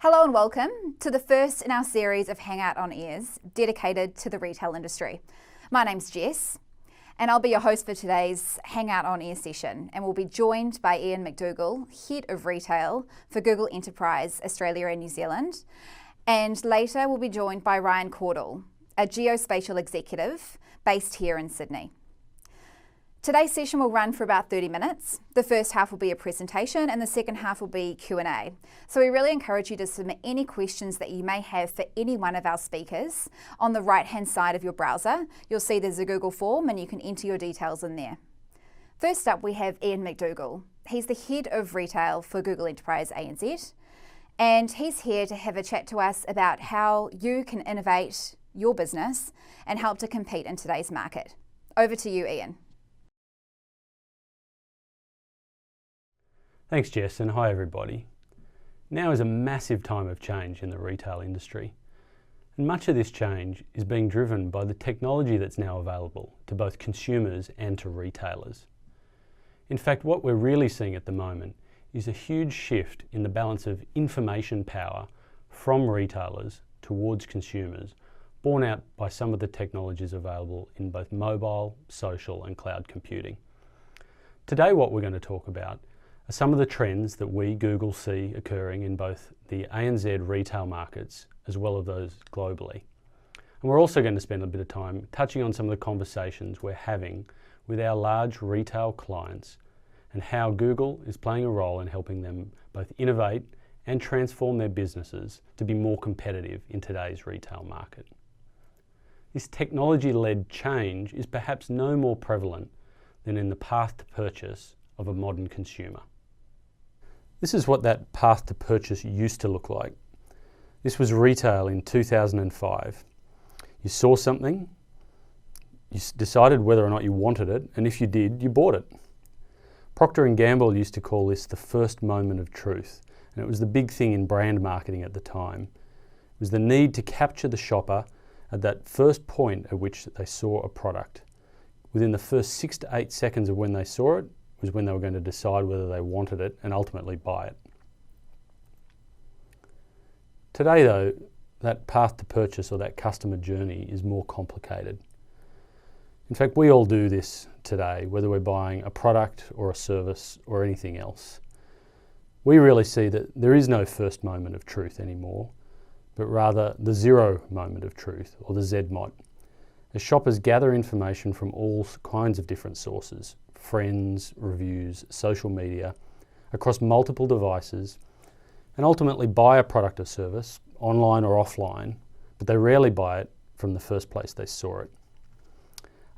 Hello and welcome to the first in our series of Hangout on Ears dedicated to the retail industry. My name's Jess and I'll be your host for today's Hangout on Ear session, and we'll be joined by Iain McDougall, Head of Retail for Google Enterprise Australia and New Zealand, and later we'll be joined by Caudle, a geospatial executive based here in Sydney. Today's session will run for about 30 minutes. The first half will be a presentation and the second half will be Q&A. So we really encourage you to submit any questions that you may have for any one of our speakers. On the right-hand side of your browser, you'll see there's a Google form and you can enter your details in there. First up, we have Iain McDougall. He's the Head of Retail for Google Enterprise ANZ, and he's here to have a chat to us about how you can innovate your business and help to compete in today's market. Over to you, Iain. Thanks, Jess, and hi everybody. Now is a massive time of change in the retail industry, and much of this change is being driven by the technology that's now available to both consumers and to retailers. In fact, what we're really seeing at the moment is a huge shift in the balance of information power from retailers towards consumers, borne out by some of the technologies available in both mobile, social and cloud computing. Today what we're going to talk about are some of the trends that we, Google, see occurring in both the ANZ retail markets as well as those globally. And we're also going to spend a bit of time touching on some of the conversations we're having with our large retail clients and how Google is playing a role in helping them both innovate and transform their businesses to be more competitive in today's retail market. This technology-led change is perhaps no more prevalent than in the path to purchase of a modern consumer. This is what that path to purchase used to look like. This was retail in 2005. You saw something, you decided whether or not you wanted it, and if you did, you bought it. Procter & Gamble used to call this the first moment of truth, and it was the big thing in brand marketing at the time. It was the need to capture the shopper at that first point at which they saw a product. Within the first 6 to 8 seconds of when they saw it, was when they were going to decide whether they wanted it and ultimately buy it. Today though, that path to purchase or that customer journey is more complicated. In fact, we all do this today, whether we're buying a product or a service or anything else. We really see that there is no first moment of truth anymore, but rather the zero moment of truth, or the ZMOT, as shoppers gather information from all kinds of different sources, friends, reviews, social media, across multiple devices, and ultimately buy a product or service, online or offline, but they rarely buy it from the first place they saw it.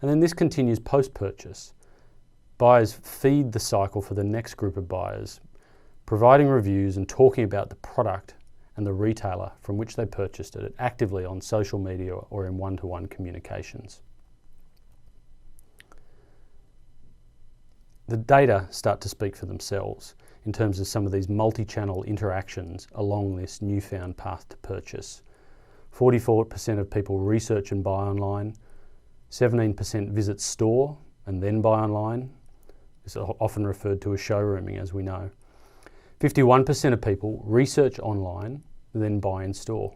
And then this continues post-purchase. Buyers feed the cycle for the next group of buyers, providing reviews and talking about the product and the retailer from which they purchased it actively on social media or in one-to-one communications. The data start to speak for themselves in terms of some of these multi-channel interactions along this newfound path to purchase. 44% of people research and buy online, 17% visit store and then buy online. This is often referred to as showrooming, as we know. 51% of people research online, then buy in store.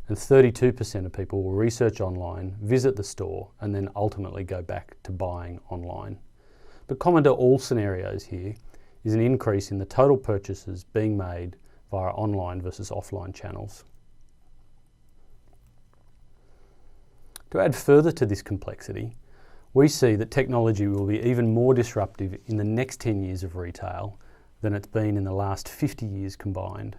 And 32% of people will research online, visit the store, and then ultimately go back to buying online. But common to all scenarios here is an increase in the total purchases being made via online versus offline channels. To add further to this complexity, we see that technology will be even more disruptive in the next 10 years of retail than it's been in the last 50 years combined.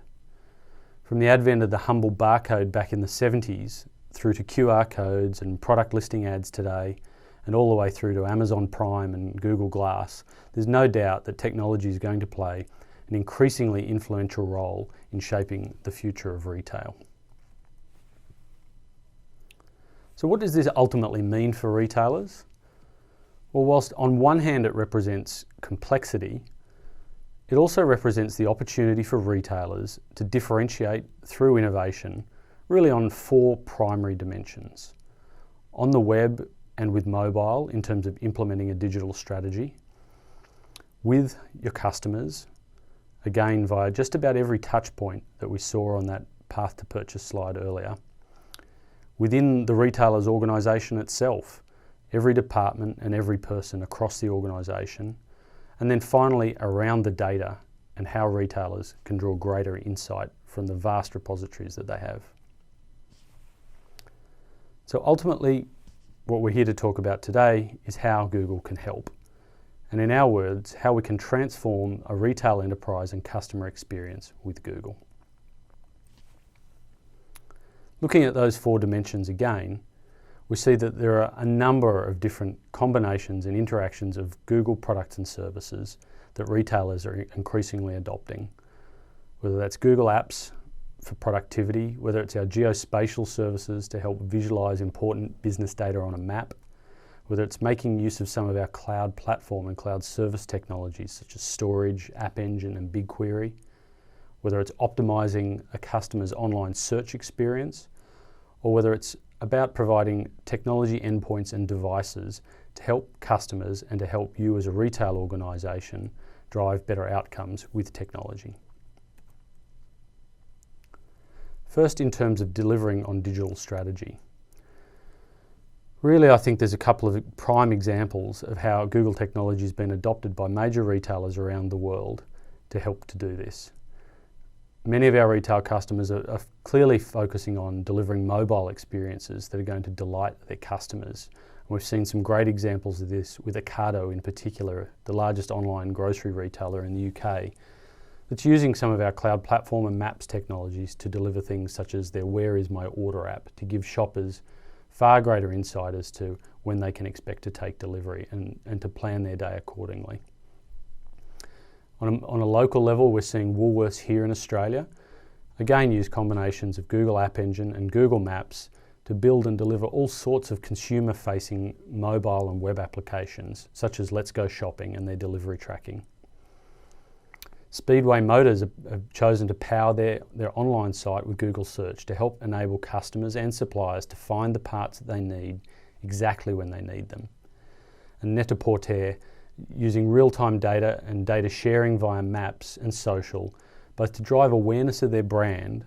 From the advent of the humble barcode back in the 70s, through to QR codes and product listing ads today, and all the way through to Amazon Prime and Google Glass, there's no doubt that technology is going to play an increasingly influential role in shaping the future of retail. So what does this ultimately mean for retailers? Well, whilst on one hand it represents complexity, it also represents the opportunity for retailers to differentiate through innovation, really on 4 primary dimensions. On the web and with mobile, in terms of implementing a digital strategy, with your customers, again via just about every touch point that we saw on that path to purchase slide earlier. Within the retailer's organisation itself, every department and every person across the organisation, and then finally around the data and how retailers can draw greater insight from the vast repositories that they have. So ultimately, what we're here to talk about today is how Google can help. And in our words, how we can transform a retail enterprise and customer experience with Google. Looking at those 4 dimensions again, we see that there are a number of different combinations and interactions of Google products and services that retailers are increasingly adopting. Whether that's Google Apps for productivity, whether it's our geospatial services to help visualize important business data on a map, whether it's making use of some of our cloud platform and cloud service technologies such as storage, App Engine and BigQuery, whether it's optimizing a customer's online search experience, or whether it's about providing technology endpoints and devices to help customers and to help you as a retail organisation drive better outcomes with technology. First, in terms of delivering on digital strategy. Really, I think there's a couple of prime examples of how Google technology has been adopted by major retailers around the world to help to do this. Many of our retail customers are clearly focusing on delivering mobile experiences that are going to delight their customers. And we've seen some great examples of this with Caudle in particular, the largest online grocery retailer in the UK, that's using some of our cloud platform and maps technologies to deliver things such as their Where Is My Order app to give shoppers far greater insight as to when they can expect to take delivery and to plan their day accordingly. On a local level, we're seeing Woolworths here in Australia again use combinations of Google App Engine and Google Maps to build and deliver all sorts of consumer-facing mobile and web applications, such as Let's Go Shopping and their delivery tracking. Speedway Motors have chosen to power their online site with Google Search to help enable customers and suppliers to find the parts that they need exactly when they need them. And Net-a-Porter using real-time data and data sharing via maps and social, both to drive awareness of their brand,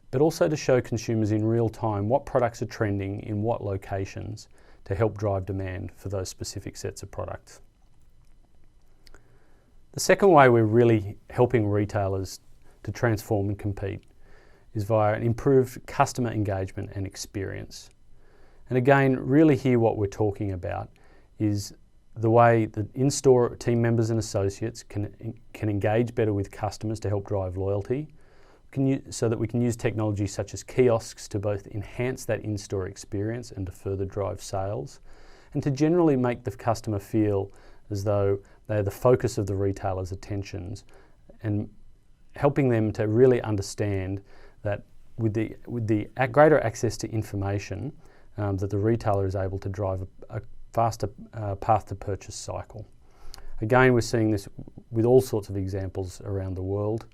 but also to show consumers in real time what products are trending in what locations to help drive demand for those specific sets of products. The second way we're really helping retailers to transform and compete is via an improved customer engagement and experience. And again, really here what we're talking about is the way that in-store team members and associates can engage better with customers to help drive loyalty, so that we can use technology such as kiosks to both enhance that in-store experience and to further drive sales, and to generally make the customer feel as though they're the focus of the retailer's attentions, and helping them to really understand that with the greater access to information, that the retailer is able to drive a faster path to purchase cycle. Again, we're seeing this with all sorts of examples around the world.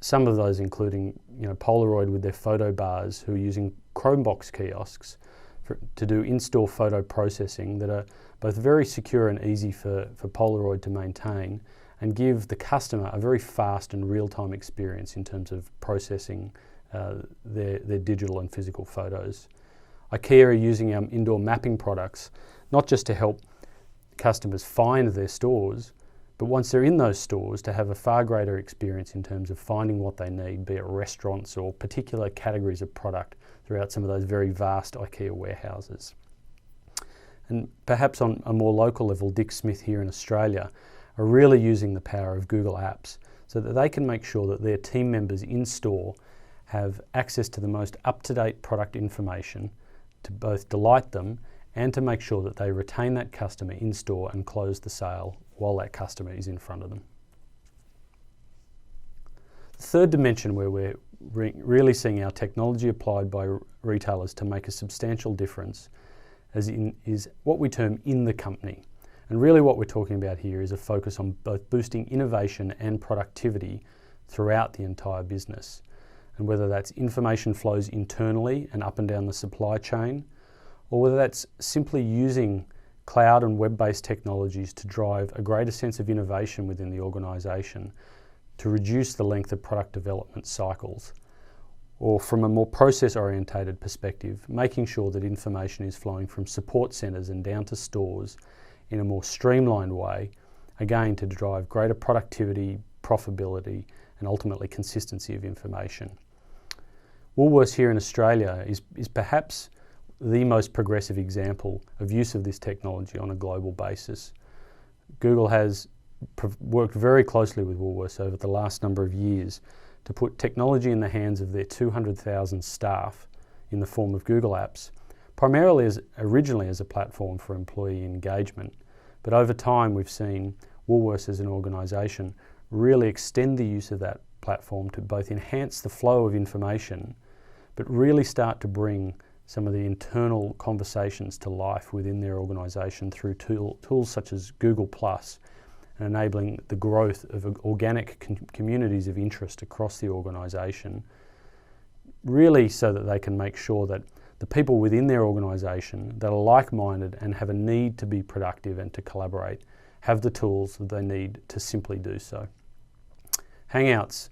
Some of those including, Polaroid with their photo bars, who are using Chromebox kiosks to do in-store photo processing that are both very secure and easy for Polaroid to maintain, and give the customer a very fast and real-time experience in terms of processing their digital and physical photos. IKEA are using our indoor mapping products not just to help customers find their stores, but once they're in those stores to have a far greater experience in terms of finding what they need, be it restaurants or particular categories of product throughout some of those very vast IKEA warehouses. And perhaps on a more local level, Dick Smith here in Australia are really using the power of Google Apps so that they can make sure that their team members in store have access to the most up-to-date product information to both delight them and to make sure that they retain that customer in store and close the sale while that customer is in front of them. The third dimension where we're really seeing our technology applied by retailers to make a substantial difference is what we term in the company. And really what we're talking about here is a focus on both boosting innovation and productivity throughout the entire business. And whether that's information flows internally and up and down the supply chain, or whether that's simply using cloud and web-based technologies to drive a greater sense of innovation within the organisation, to reduce the length of product development cycles, or from a more process-orientated perspective, making sure that information is flowing from support centres and down to stores in a more streamlined way, again to drive greater productivity, profitability and ultimately consistency of information. Woolworths here in Australia is perhaps the most progressive example of use of this technology on a global basis. Google has worked very closely with Woolworths over the last number of years to put technology in the hands of their 200,000 staff in the form of Google Apps, primarily originally as a platform for employee engagement. But over time we've seen Woolworths as an organisation really extend the use of that platform to both enhance the flow of information, but really start to bring some of the internal conversations to life within their organisation through tools such as Google+, and enabling the growth of organic communities of interest across the organisation, really so that they can make sure that the people within their organisation that are like-minded and have a need to be productive and to collaborate have the tools that they need to simply do so. Hangouts,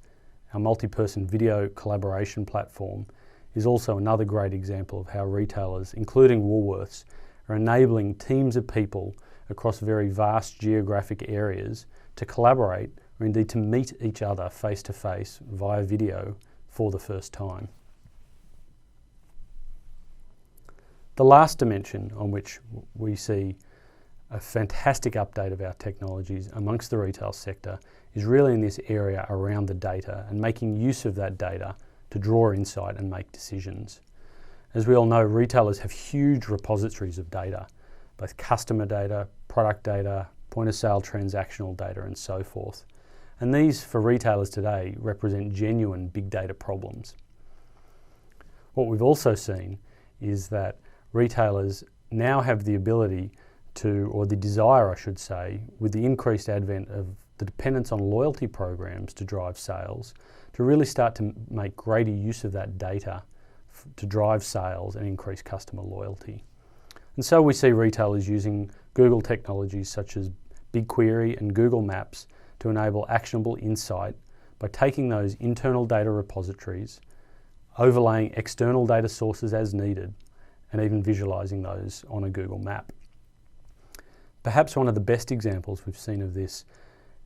our multi-person video collaboration platform, is also another great example of how retailers, including Woolworths, are enabling teams of people across very vast geographic areas to collaborate or indeed to meet each other face to face via video for the first time. The last dimension on which we see a fantastic update of our technologies amongst the retail sector is really in this area around the data and making use of that data to draw insight and make decisions. As we all know, retailers have huge repositories of data, both customer data, product data, point of sale transactional data and so forth. And these for retailers today represent genuine big data problems. What we've also seen is that retailers now have the ability to, or the desire I should say, with the increased advent of the dependence on loyalty programs to drive sales, to really start to make greater use of that data to drive sales and increase customer loyalty. And so we see retailers using Google technologies such as BigQuery and Google Maps to enable actionable insight by taking those internal data repositories, overlaying external data sources as needed, and even visualizing those on a Google map. Perhaps one of the best examples we've seen of this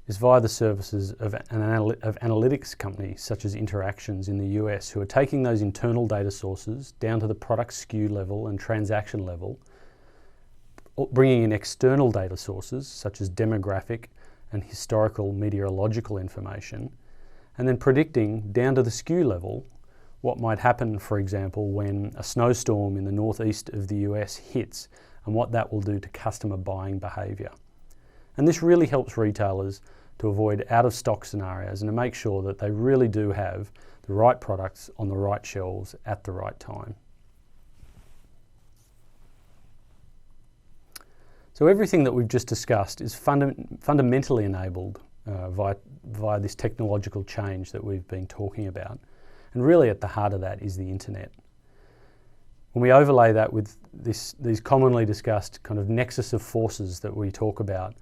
is via the services of analytics companies such as Interactions in the US, who are taking those internal data sources down to the product SKU level and transaction level, bringing in external data sources such as demographic and historical meteorological information, and then predicting down to the SKU level what might happen, for example, when a snowstorm in the northeast of the US hits and what that will do to customer buying behaviour. And this really helps retailers to avoid out-of-stock scenarios and to make sure that they really do have the right products on the right shelves at the right time. So everything that we've just discussed is fundamentally enabled via this technological change that we've been talking about. And really at the heart of that is the internet. When we overlay that with these commonly discussed kind of nexus of forces that we talk about,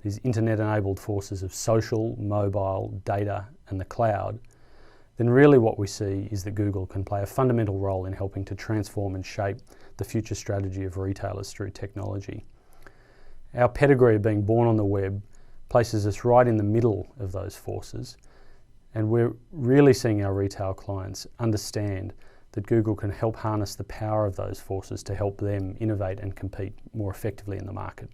these internet-enabled forces of social, mobile, data and the cloud, then really what we see is that Google can play a fundamental role in helping to transform and shape the future strategy of retailers through technology. Our pedigree of being born on the web places us right in the middle of those forces, and we're really seeing our retail clients understand that Google can help harness the power of those forces to help them innovate and compete more effectively in the market.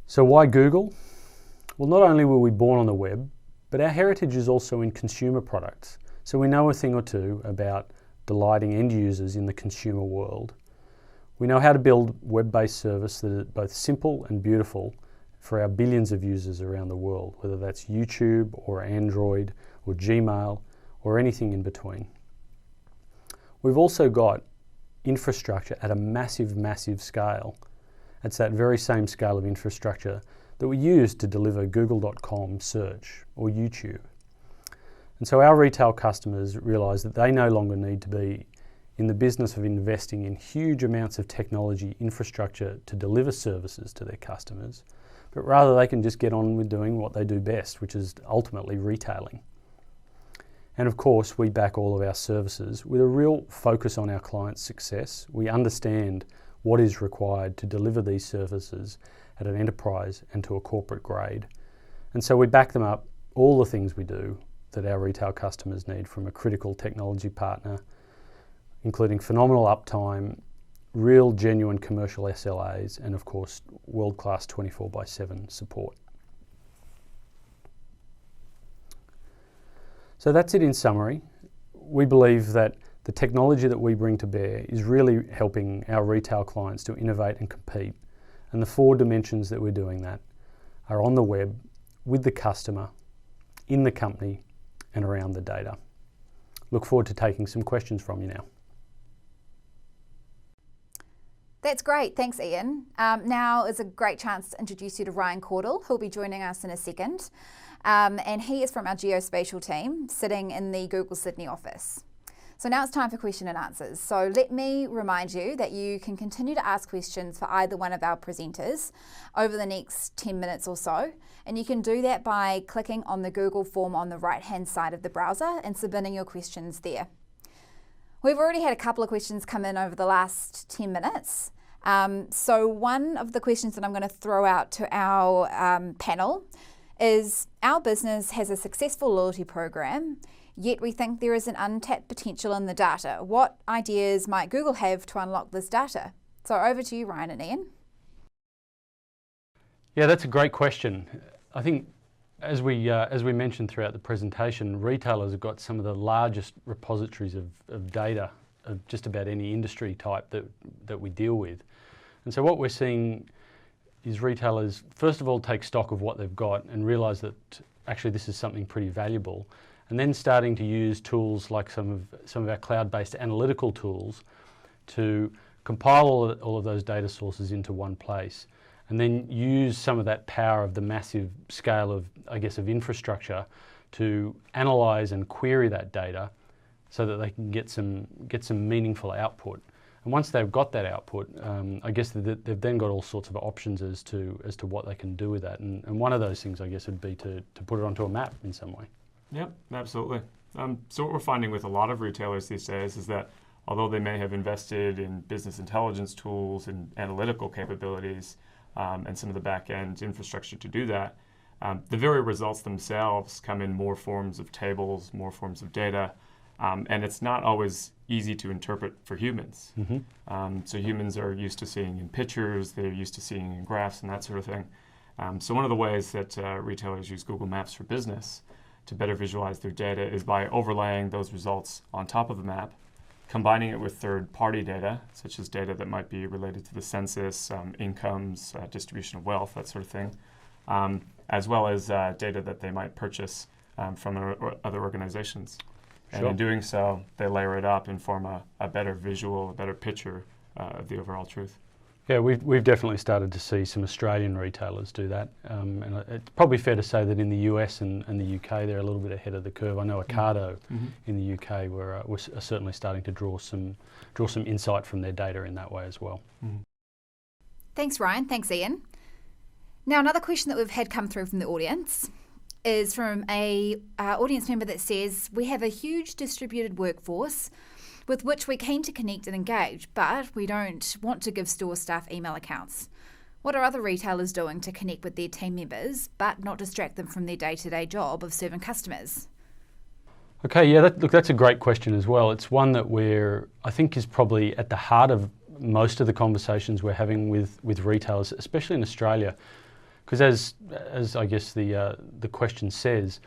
So why Google? Well, not only were we born on the web, but our heritage is also in consumer products. So we know a thing or two about delighting end users in the consumer world. We know how to build web-based service that is both simple and beautiful for our billions of users around the world, whether that's YouTube or Android or Gmail or anything in between. We've also got infrastructure at a massive, massive scale. It's that very same scale of infrastructure that we use to deliver google.com search or YouTube. And so our retail customers realise that they no longer need to be in the business of investing in huge amounts of technology infrastructure to deliver services to their customers, but rather they can just get on with doing what they do best, which is ultimately retailing. And of course, we back all of our services with a real focus on our clients' success. We understand what is required to deliver these services at an enterprise and to a corporate grade. And so we back them up, all the things we do that our retail customers need from a critical technology partner, including phenomenal uptime, real genuine commercial SLAs, and of course, world-class 24/7 support. So that's it in summary. We believe that the technology that we bring to bear is really helping our retail clients to innovate and compete. And the 4 dimensions that we're doing that are on the web, with the customer, in the company, and around the data. Look forward to taking some questions from you now. That's great, thanks Iain. Now is a great chance to introduce you to Ryan Caudle, who'll be joining us in a second. And he is from our geospatial team, sitting in the Google Sydney office. So now it's time for question and answers. So let me remind you that you can continue to ask questions for either one of our presenters over the next 10 minutes or so. And you can do that by clicking on the Google form on the right-hand side of the browser and submitting your questions there. We've already had a couple of questions come in over the last 10 minutes. So one of the questions that I'm going to throw out to our panel is, our business has a successful loyalty program, yet we think there is an untapped potential in the data. What ideas might Google have to unlock this data? So over to you, Ryan and Iain. Yeah, that's a great question. I think as we mentioned throughout the presentation, retailers have got some of the largest repositories of data of just about any industry type that we deal with. And so what we're seeing is retailers, first of all, take stock of what they've got and realise that actually this is something pretty valuable, and then starting to use tools like some of our cloud-based analytical tools to compile all of those data sources into one place, and then use some of that power of the massive scale of, I guess, of infrastructure to analyse and query that data so that they can get some meaningful output. And once they've got that output, I guess they've then got all sorts of options as to what they can do with that. And one of those things, I guess, would be to put it onto a map in some way. Yep, absolutely. So what we're finding with a lot of retailers these days is that although they may have invested in business intelligence tools and analytical capabilities and some of the back-end infrastructure to do that, the very results themselves come in more forms of tables, more forms of data, and it's not always easy to interpret for humans. Mm-hmm. So humans are used to seeing in pictures, they're used to seeing in graphs and that sort of thing. So one of the ways that retailers use Google Maps for Business to better visualize their data is by overlaying those results on top of the map, combining it with third-party data, such as data that might be related to the census, incomes, distribution of wealth, that sort of thing, as well as data that they might purchase from other organizations. Sure. And in doing so, they layer it up and form a better visual, a better picture of the overall truth. Yeah, we've definitely started to see some Australian retailers do that. And it's probably fair to say that in the US and the UK, they're a little bit ahead of the curve. I know Caudle in the UK we're certainly starting to draw some insight from their data in that way as well. Mm-hmm. Thanks, Ryan. Thanks, Iain. Now, another question that we've had come through from the audience is from a audience member that says, we have a huge distributed workforce with which we're keen to connect and engage, but we don't want to give store staff email accounts. What are other retailers doing to connect with their team members, but not distract them from their day-to-day job of serving customers? Okay, yeah, look, that's a great question as well. It's one that I think is probably at the heart of most of the conversations we're having with retailers, especially in Australia. Because as I guess the question says,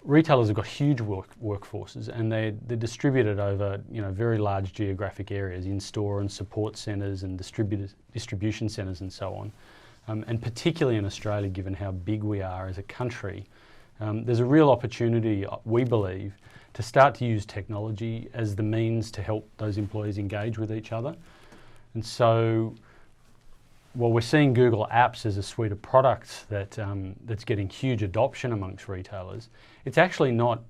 retailers have got huge workforces, and they're distributed over very large geographic areas, in-store and support centres and distribution centres and so on. And particularly in Australia, given how big we are as a country, there's a real opportunity, we believe, to start to use technology as the means to help those employees engage with each other. And so, while we're seeing Google Apps as a suite of products that's getting huge adoption amongst retailers, it's actually not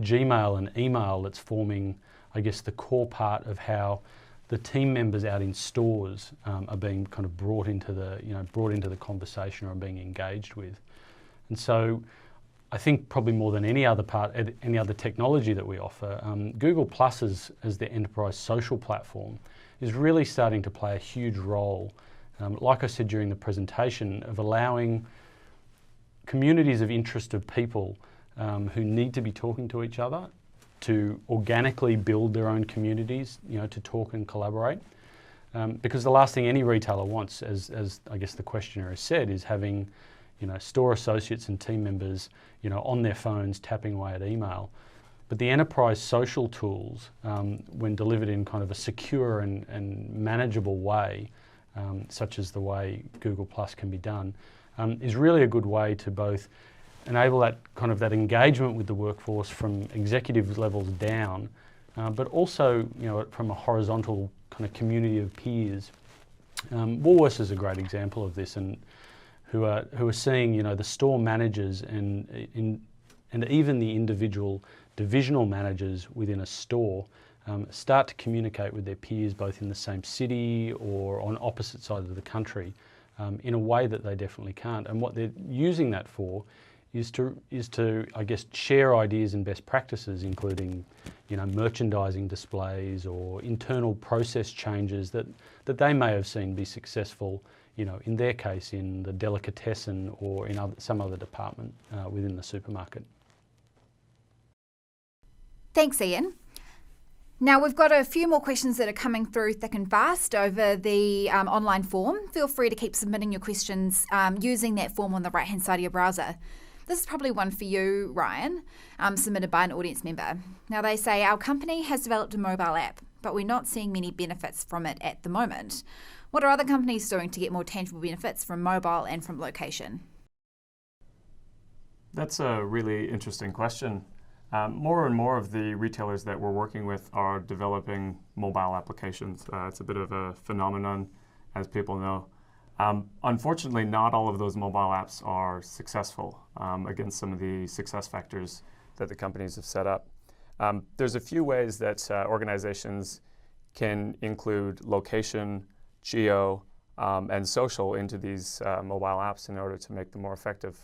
Gmail and email that's forming, I guess, the core part of how the team members out in stores are being kind of brought into the conversation or are being engaged with. And so I think probably more than any other technology that we offer, Google Plus as the enterprise social platform is really starting to play a huge role, like I said during the presentation, of allowing communities of interested people who need to be talking to each other to organically build their own communities, to talk and collaborate. Because the last thing any retailer wants, as I guess the questioner has said, is having store associates and team members on their phones tapping away at email. But the enterprise social tools, when delivered in kind of a secure and manageable way, such as the way Google Plus can be done, is really a good way to both enable that kind of that engagement with the workforce from executive levels down, but also from a horizontal kind of community of peers. Woolworths is a great example of this, and who are seeing the store managers and even the individual divisional managers within a store start to communicate with their peers both in the same city or on opposite sides of the country in a way that they definitely can't. And what they're using that for is to I guess share ideas and best practices, including merchandising displays or internal process changes that they may have seen be successful, in their case in the delicatessen or in some other department within the supermarket. Thanks, Iain. Now we've got a few more questions that are coming through thick and fast over the online form. Feel free to keep submitting your questions using that form on the right-hand side of your browser. This is probably one for you, Ryan, submitted by an audience member. Now they say, our company has developed a mobile app, but we're not seeing many benefits from it at the moment. What are other companies doing to get more tangible benefits from mobile and from location? That's a really interesting question. More and more of the retailers that we're working with are developing mobile applications. It's a bit of a phenomenon, as people know. Unfortunately, not all of those mobile apps are successful against some of the success factors that the companies have set up. There's a few ways that organizations can include location, geo, and social into these mobile apps in order to make them more effective.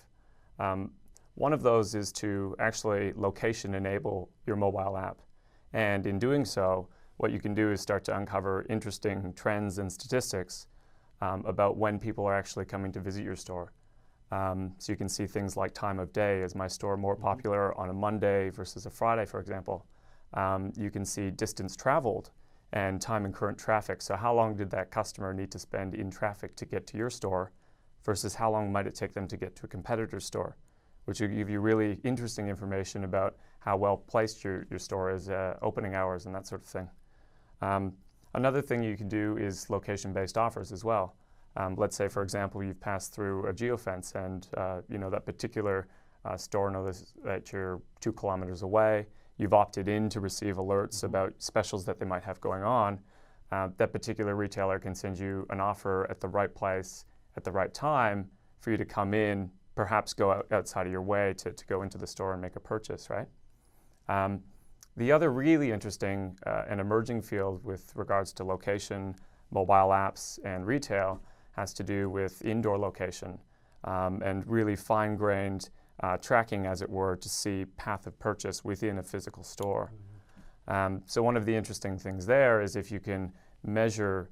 One of those is to actually location enable your mobile app. And in doing so, what you can do is start to uncover interesting trends and statistics about when people are actually coming to visit your store. So you can see things like time of day. Is my store more popular on a Monday versus a Friday, for example? You can see distance traveled and time and current traffic. So how long did that customer need to spend in traffic to get to your store versus how long might it take them to get to a competitor's store, which will give you really interesting information about how well placed your store is, opening hours and that sort of thing. Another thing you can do is location-based offers as well. Let's say, for example, you've passed through a geofence and that particular store knows that you're 2 kilometers away. You've opted in to receive alerts about specials that they might have going on. That particular retailer can send you an offer at the right place at the right time for you to come in, perhaps go outside of your way to go into the store and make a purchase, right? The other really interesting and emerging field with regards to location, mobile apps, and retail has to do with indoor location and really fine-grained tracking, as it were, to see path of purchase within a physical store. So one of the interesting things there is if you can measure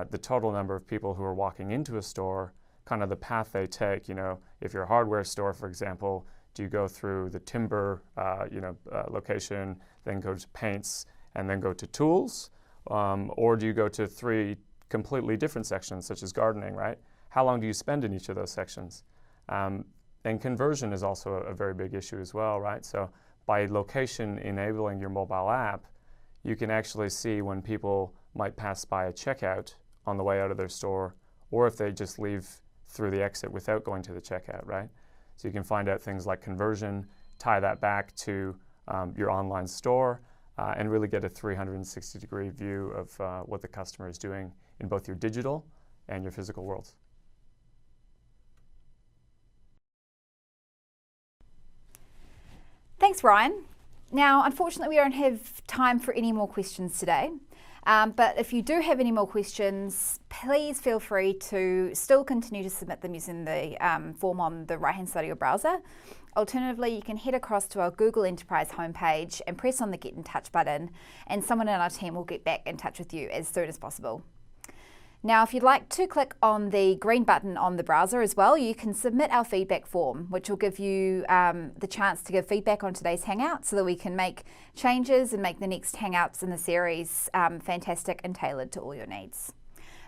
the total number of people who are walking into a store, kind of the path they take. If you're a hardware store, for example, do you go through the timber location, then go to paints, and then go to tools? Or do you go to 3 completely different sections, such as gardening, right? How long do you spend in each of those sections? And conversion is also a very big issue as well, right? So by location enabling your mobile app, you can actually see when people might pass by a checkout on the way out of their store, or if they just leave through the exit without going to the checkout, right? So you can find out things like conversion, tie that back to your online store, and really get a 360-degree view of what the customer is doing in both your digital and your physical worlds. Thanks, Ryan. Now, unfortunately, we don't have time for any more questions today. But if you do have any more questions, please feel free to still continue to submit them using the form on the right-hand side of your browser. Alternatively, you can head across to our Google Enterprise homepage and press on the Get in Touch button, and someone in our team will get back in touch with you as soon as possible. Now, if you'd like to click on the green button on the browser as well, you can submit our feedback form, which will give you the chance to give feedback on today's Hangout so that we can make changes and make the next Hangouts in the series fantastic and tailored to all your needs.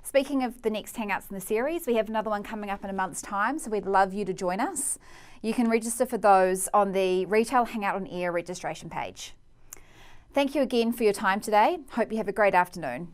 Speaking of the next Hangouts in the series, we have another one coming up in a month's time, so we'd love you to join us. You can register for those on the Retail Hangout on Air registration page. Thank you again for your time today. Hope you have a great afternoon.